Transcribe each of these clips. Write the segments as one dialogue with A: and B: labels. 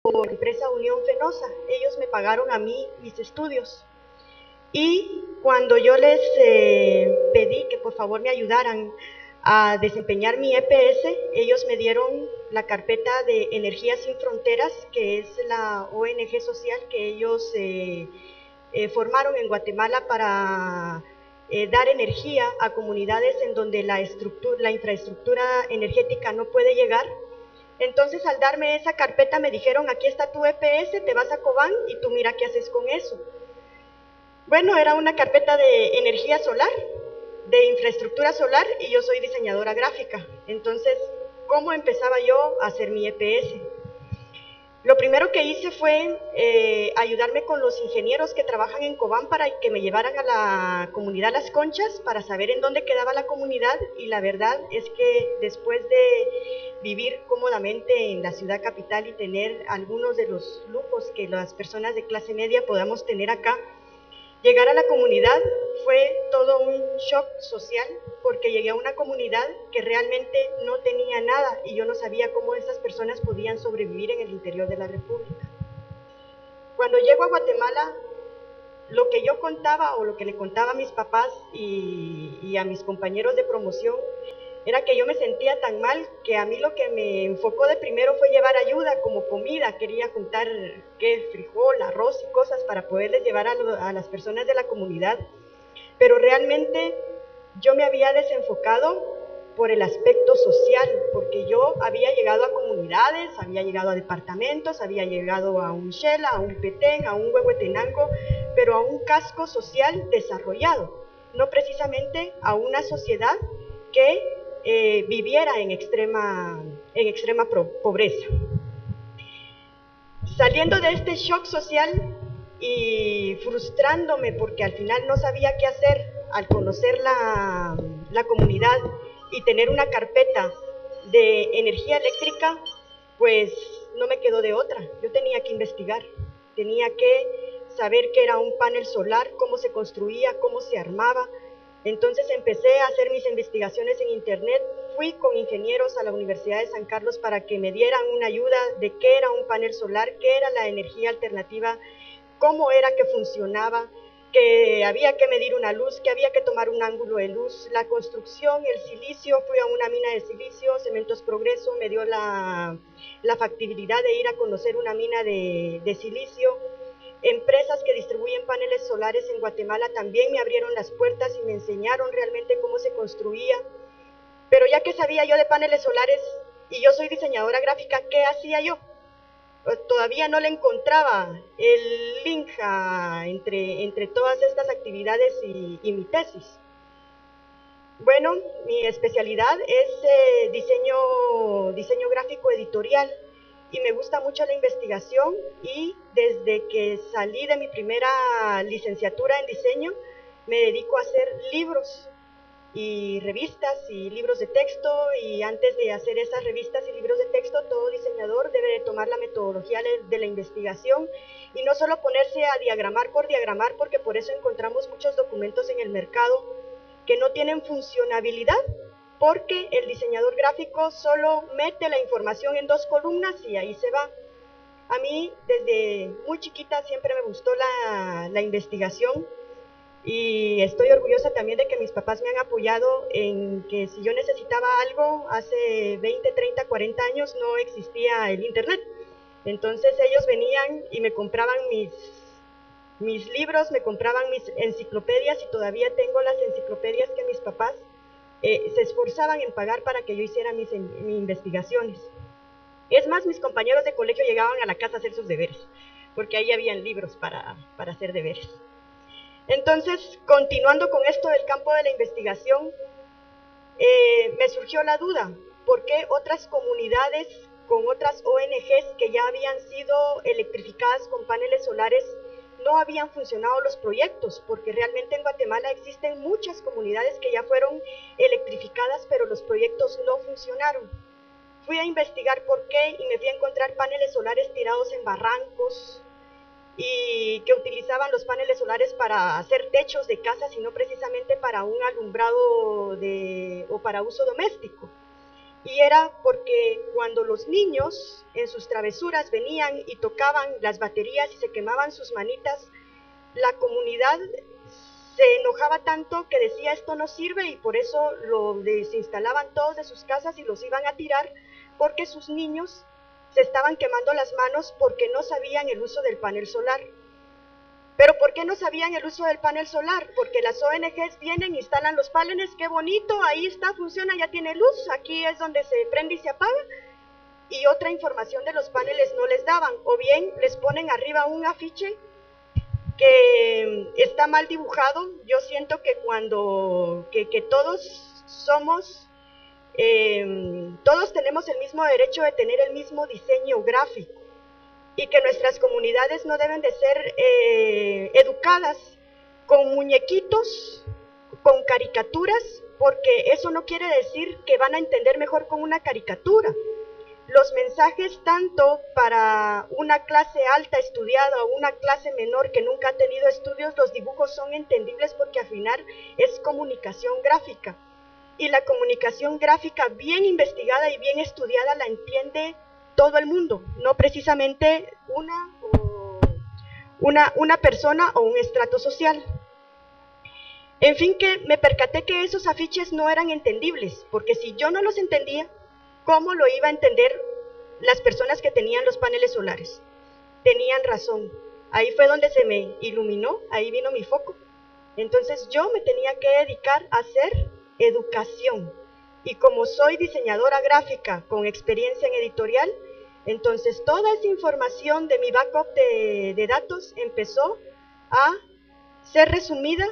A: por la empresa Unión Fenosa. Ellos me pagaron a mí mis estudios. Y cuando yo les pedí que por favor me ayudaran a desempeñar mi EPS, ellos me dieron la carpeta de Energías Sin Fronteras, que es la ONG social que ellos formaron en Guatemala para dar energía a comunidades en donde la infraestructura energética no puede llegar. Entonces, al darme esa carpeta me dijeron, aquí está tu EPS, te vas a Cobán y tú mira qué haces con eso. Bueno, era una carpeta de energía solar, de infraestructura solar, y yo soy diseñadora gráfica. Entonces, ¿cómo empezaba yo a hacer mi EPS? Lo primero que hice fue ayudarme con los ingenieros que trabajan en Cobán para que me llevaran a la comunidad Las Conchas para saber en dónde quedaba la comunidad, y la verdad es que después de vivir cómodamente en la ciudad capital y tener algunos de los lujos que las personas de clase media podamos tener acá, llegar a la comunidad fue todo un shock social, porque llegué a una comunidad que realmente no tenía nada y yo no sabía cómo esas personas podían sobrevivir en el interior de la República. Cuando llego a Guatemala, lo que yo contaba o lo que le contaba a mis papás y a mis compañeros de promoción era que yo me sentía tan mal que a mí lo que me enfocó de primero fue llevar ayuda como comida. Quería juntar frijol, arroz y cosas para poderles llevar a las personas de la comunidad, pero realmente yo me había desenfocado por el aspecto social, porque yo había llegado a comunidades, había llegado a departamentos, había llegado a un Xela, a un Petén, a un Huehuetenango, pero a un casco social desarrollado, no precisamente a una sociedad que viviera en extrema pobreza. Saliendo de este shock social y frustrándome porque al final no sabía qué hacer al conocer la comunidad y tener una carpeta de energía eléctrica, pues no me quedó de otra. Yo tenía que investigar, tenía que saber qué era un panel solar, cómo se construía, cómo se armaba. Entonces empecé a hacer mis investigaciones en internet, fui con ingenieros a la Universidad de San Carlos para que me dieran una ayuda de qué era un panel solar, qué era la energía alternativa, cómo era que funcionaba, que había que medir una luz, que había que tomar un ángulo de luz, la construcción, el silicio. Fui a una mina de silicio, Cementos Progreso me dio la factibilidad de ir a conocer una mina de silicio. Empresas que distribuyen paneles solares en Guatemala también me abrieron las puertas y me enseñaron realmente cómo se construía. Pero ya que sabía yo de paneles solares y yo soy diseñadora gráfica, ¿qué hacía yo? Todavía no le encontraba el link entre todas estas actividades y mi tesis. Bueno, mi especialidad es diseño gráfico editorial y me gusta mucho la investigación, y desde que salí de mi primera licenciatura en diseño me dedico a hacer libros y revistas y libros de texto, y antes de hacer esas revistas y libros de texto, todo diseñador debe de tomar la metodología de la investigación y no solo ponerse a diagramar por diagramar, porque por eso encontramos muchos documentos en el mercado que no tienen funcionabilidad, porque el diseñador gráfico solo mete la información en 2 columnas y ahí se va. A mí desde muy chiquita siempre me gustó la investigación, y estoy orgullosa también de que mis papás me han apoyado en que si yo necesitaba algo hace 20, 30, 40 años no existía el internet. Entonces ellos venían y me compraban mis libros, me compraban mis enciclopedias, y todavía tengo las enciclopedias que mis papás se esforzaban en pagar para que yo hiciera mis investigaciones. Es más, mis compañeros de colegio llegaban a la casa a hacer sus deberes, porque ahí habían libros para hacer deberes. Entonces, continuando con esto del campo de la investigación, me surgió la duda, ¿por qué otras comunidades con otras ONGs que ya habían sido electrificadas con paneles solares no habían funcionado los proyectos? Porque realmente en Guatemala existen muchas comunidades que ya fueron electrificadas, pero los proyectos no funcionaron. Fui a investigar por qué y me fui a encontrar paneles solares tirados en barrancos, y que utilizaban los paneles solares para hacer techos de casas y no precisamente para un alumbrado o para uso doméstico. y era porque cuando los niños en sus travesuras venían y tocaban las baterías y se quemaban sus manitas, la comunidad se enojaba tanto que decía esto no sirve y por eso lo desinstalaban todos de sus casas y los iban a tirar porque sus niños se estaban quemando las manos porque no sabían el uso del panel solar. ¿Pero por qué no sabían el uso del panel solar? Porque las ONGs vienen, instalan los paneles, qué bonito, ahí está, funciona, ya tiene luz, aquí es donde se prende y se apaga, y otra información de los paneles no les daban, o bien les ponen arriba un afiche que está mal dibujado. Yo siento que que todos somos, todos tenemos el mismo derecho de tener el mismo diseño gráfico, y que nuestras comunidades no deben de ser educadas con muñequitos, con caricaturas, porque eso no quiere decir que van a entender mejor con una caricatura. Los mensajes tanto para una clase alta estudiada o una clase menor que nunca ha tenido estudios, los dibujos son entendibles porque al final es comunicación gráfica. Y la comunicación gráfica bien investigada y bien estudiada la entiende todo el mundo, no precisamente una persona o un estrato social. En fin, que me percaté que esos afiches no eran entendibles, porque si yo no los entendía, ¿cómo lo iba a entender las personas que tenían los paneles solares? Tenían razón. Ahí fue donde se me iluminó, ahí vino mi foco. Entonces yo me tenía que dedicar a hacer educación. Y como soy diseñadora gráfica con experiencia en editorial, entonces toda esa información de mi backup de datos empezó a ser resumida.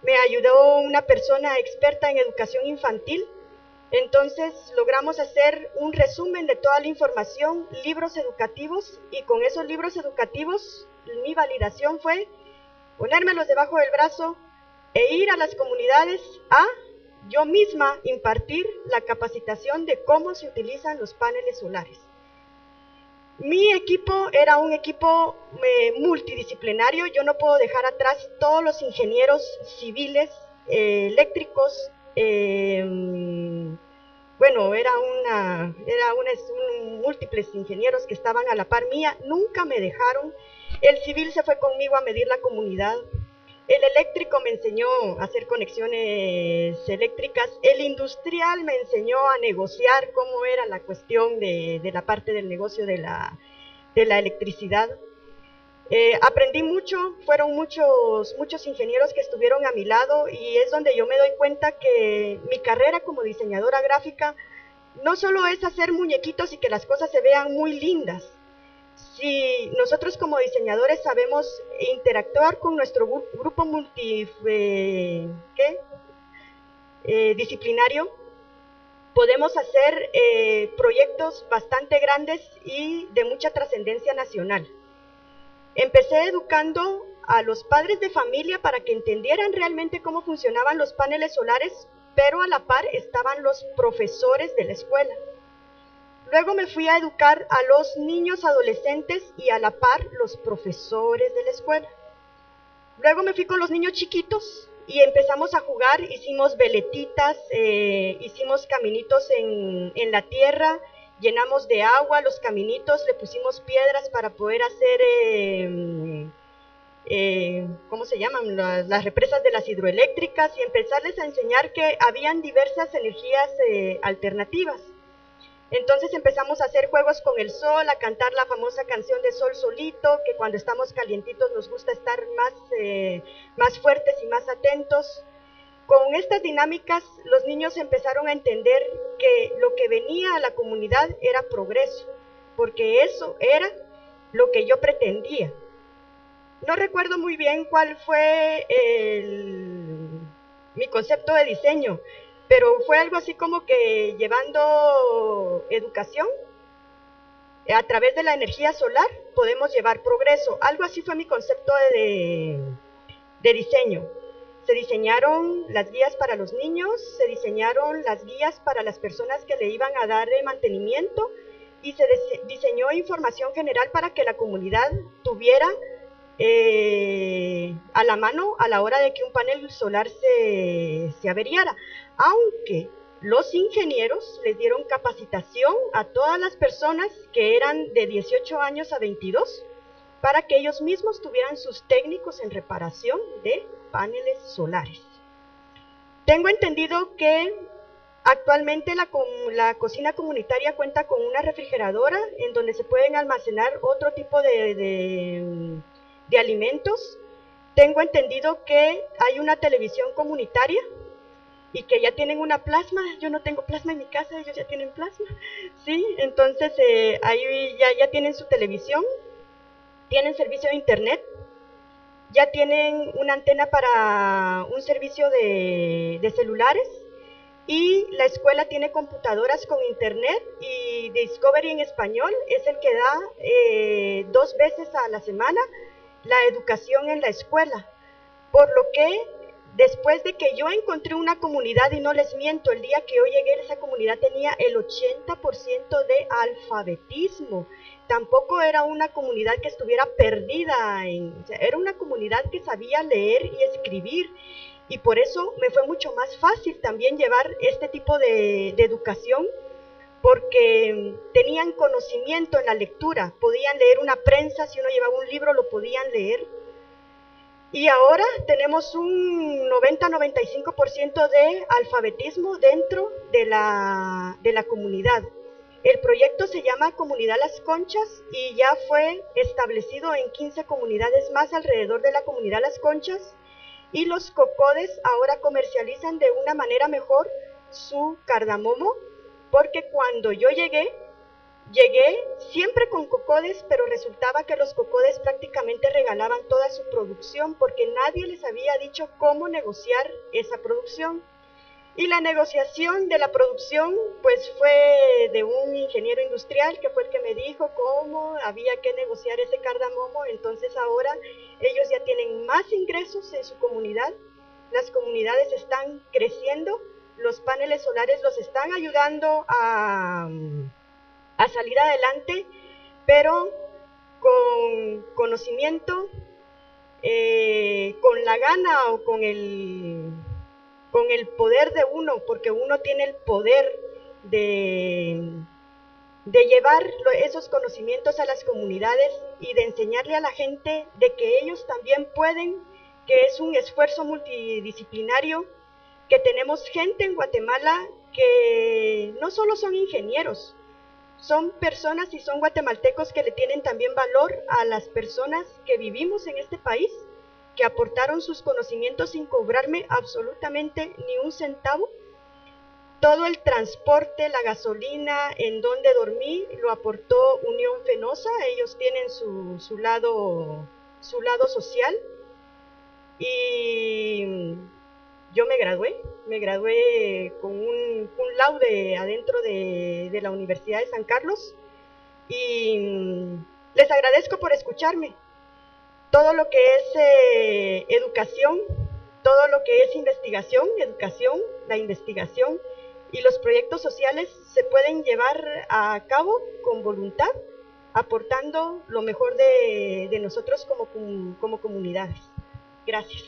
A: Me ayudó una persona experta en educación infantil. Entonces logramos hacer un resumen de toda la información, libros educativos, y con esos libros educativos mi validación fue ponérmelos debajo del brazo e ir a las comunidades a yo misma impartir la capacitación de cómo se utilizan los paneles solares. Mi equipo era un equipo multidisciplinario. Yo no puedo dejar atrás todos los ingenieros civiles, eléctricos, bueno, múltiples ingenieros que estaban a la par mía, nunca me dejaron. El civil se fue conmigo a medir la comunidad. El eléctrico me enseñó a hacer conexiones eléctricas. El industrial me enseñó a negociar cómo era la cuestión de la parte del negocio de la electricidad. Aprendí mucho, fueron muchos ingenieros que estuvieron a mi lado, y es donde yo me doy cuenta que mi carrera como diseñadora gráfica no solo es hacer muñequitos y que las cosas se vean muy lindas. Si nosotros como diseñadores sabemos interactuar con nuestro grupo disciplinario, podemos hacer proyectos bastante grandes y de mucha trascendencia nacional. Empecé educando a los padres de familia para que entendieran realmente cómo funcionaban los paneles solares, pero a la par estaban los profesores de la escuela. Luego me fui a educar a los niños adolescentes y a la par los profesores de la escuela. Luego me fui con los niños chiquitos y empezamos a jugar, hicimos veletitas, hicimos caminitos en la tierra, llenamos de agua los caminitos, le pusimos piedras para poder hacer, ¿cómo se llaman? Las represas de las hidroeléctricas, y empezarles a enseñar que habían diversas energías alternativas. Entonces empezamos a hacer juegos con el sol, a cantar la famosa canción de Sol Solito, que cuando estamos calientitos nos gusta estar más fuertes y más atentos. Con estas dinámicas los niños empezaron a entender que lo que venía a la comunidad era progreso, porque eso era lo que yo pretendía. No recuerdo muy bien cuál fue mi concepto de diseño, pero fue algo así como que llevando educación a través de la energía solar podemos llevar progreso. Algo así fue mi concepto de diseño. Se diseñaron las guías para los niños, se diseñaron las guías para las personas que le iban a dar mantenimiento, y se diseñó información general para que la comunidad tuviera a la mano a la hora de que un panel solar se averiara. Aunque los ingenieros les dieron capacitación a todas las personas que eran de 18 años a 22 para que ellos mismos tuvieran sus técnicos en reparación de paneles solares. Tengo entendido que actualmente la cocina comunitaria cuenta con una refrigeradora en donde se pueden almacenar otro tipo de alimentos. Tengo entendido que hay una televisión comunitaria y que ya tienen una plasma. Yo no tengo plasma en mi casa, ellos ya tienen plasma. Sí, entonces ahí ya tienen su televisión, tienen servicio de internet, ya tienen una antena para un servicio de celulares, y la escuela tiene computadoras con internet, y Discovery en español es el que da 2 veces a la semana la educación en la escuela. Por lo que después de que yo encontré una comunidad, y no les miento, el día que yo llegué, esa comunidad tenía el 80% de alfabetismo. Tampoco era una comunidad que estuviera perdida, o sea, era una comunidad que sabía leer y escribir, y por eso me fue mucho más fácil también llevar este tipo de educación, porque tenían conocimiento en la lectura, podían leer una prensa, si uno llevaba un libro lo podían leer. Y ahora tenemos un 90-95% de alfabetismo dentro de la comunidad. El proyecto se llama Comunidad Las Conchas y ya fue establecido en 15 comunidades más alrededor de la comunidad Las Conchas, y los cocodes ahora comercializan de una manera mejor su cardamomo, porque cuando yo llegué siempre con cocodes, pero resultaba que los cocodes prácticamente regalaban toda su producción porque nadie les había dicho cómo negociar esa producción. Y la negociación de la producción pues fue de un ingeniero industrial que fue el que me dijo cómo había que negociar ese cardamomo. Entonces ahora ellos ya tienen más ingresos en su comunidad, las comunidades están creciendo, los paneles solares los están ayudando a salir adelante, pero con conocimiento, con la gana o con el poder de uno, porque uno tiene el poder de llevar esos conocimientos a las comunidades y de enseñarle a la gente de que ellos también pueden, que es un esfuerzo multidisciplinario, que tenemos gente en Guatemala que no solo son ingenieros, son personas y son guatemaltecos que le tienen también valor a las personas que vivimos en este país, que aportaron sus conocimientos sin cobrarme absolutamente ni un centavo. Todo el transporte, la gasolina, en donde dormí, lo aportó Unión Fenosa. Ellos tienen su lado social. Y yo me gradué con un laude adentro de la Universidad de San Carlos, y les agradezco por escucharme. Todo lo que es educación, todo lo que es investigación, educación, la investigación y los proyectos sociales se pueden llevar a cabo con voluntad, aportando lo mejor de nosotros como comunidades. Gracias.